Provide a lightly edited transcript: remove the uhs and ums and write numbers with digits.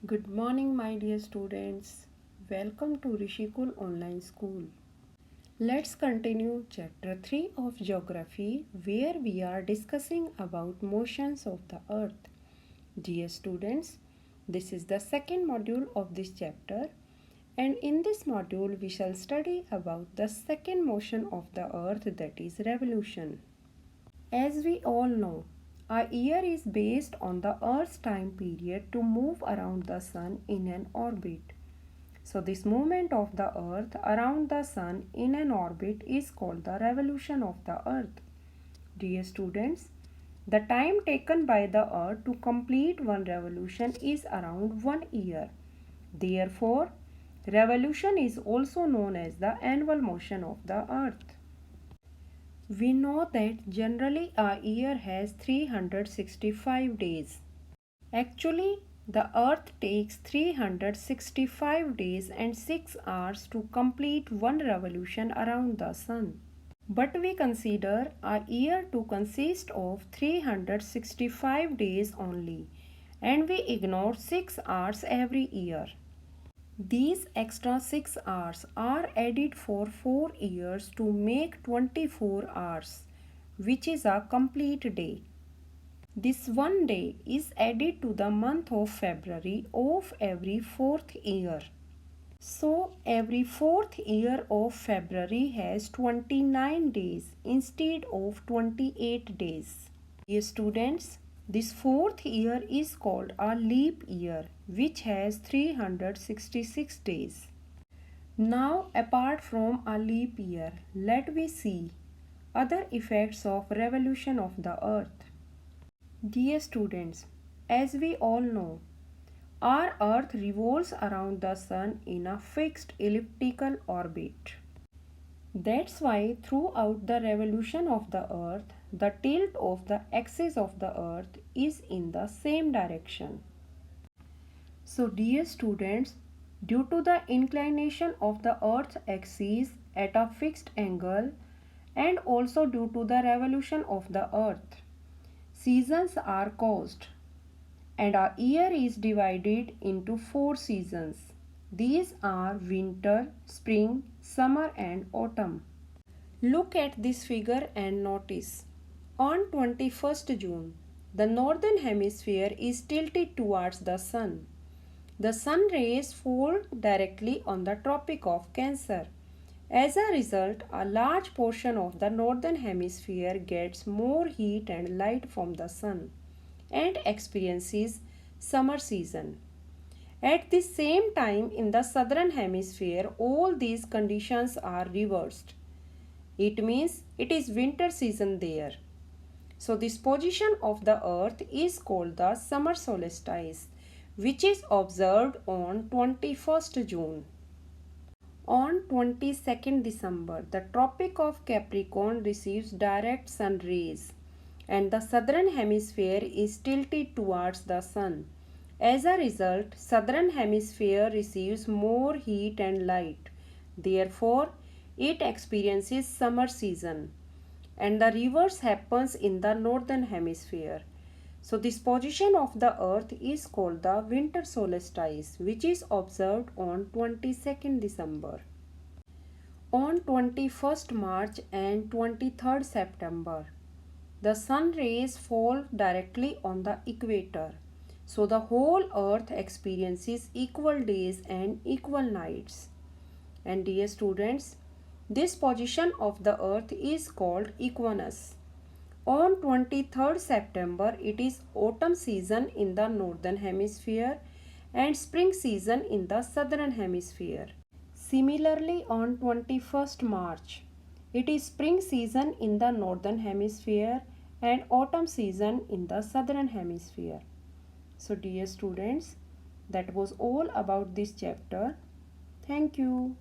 Good morning, my dear students. Welcome to Rishikul Online School. Let's continue Chapter 3 of Geography, where we are discussing about motions of the Earth. Dear students, this is the second module of this chapter, and in this module we shall study about the second motion of the Earth, that is revolution. As we all know, a year is based on the Earth's time period to move around the Sun in an orbit. So this movement of the Earth around the Sun in an orbit is called the revolution of the Earth. Dear students, the time taken by the Earth to complete one revolution is around 1 year. Therefore, revolution is also known as the annual motion of the Earth. We know that generally a year has 365 days. Actually, the Earth takes 365 days and 6 hours to complete one revolution around the Sun. But we consider a year to consist of 365 days only, and we ignore 6 hours every year. These extra 6 hours are added for 4 years to make 24 hours, which is a complete day. This one day is added to the month of February of every 4th year. So, every 4th year of February has 29 days instead of 28 days. Dear students, this 4th year is called a leap year, which has 366 days. Now, apart from a leap year, let me see other effects of revolution of the Earth. Dear students, as we all know, our Earth revolves around the Sun in a fixed elliptical orbit. That's why throughout the revolution of the Earth, the tilt of the axis of the Earth is in the same direction. So dear students, due to the inclination of the Earth's axis at a fixed angle and also due to the revolution of the Earth, seasons are caused and a year is divided into 4 seasons. These are winter, spring, summer and autumn. Look at this figure and notice. On 21st June, the northern hemisphere is tilted towards the Sun. The Sun rays fall directly on the Tropic of Cancer. As a result, a large portion of the northern hemisphere gets more heat and light from the Sun and experiences summer season. At the same time, in the southern hemisphere, all these conditions are reversed. It means it is winter season there. So this position of the Earth is called the summer solstice, which is observed on 21st June. On 22nd December, the Tropic of Capricorn receives direct sun rays and the southern hemisphere is tilted towards the Sun. As a result, southern hemisphere receives more heat and light. Therefore, it experiences summer season. And the reverse happens in the northern hemisphere. So this position of the Earth is called the winter solstice, which is observed on 22nd December. On 21st March and 23rd September, the sun rays fall directly on the equator. So the whole Earth experiences equal days and equal nights. And dear students, this position of the Earth is called equinus. On 23rd September, it is autumn season in the northern hemisphere and spring season in the southern hemisphere. Similarly, on 21st March, it is spring season in the northern hemisphere and autumn season in the southern hemisphere. So dear students, that was all about this chapter. Thank you.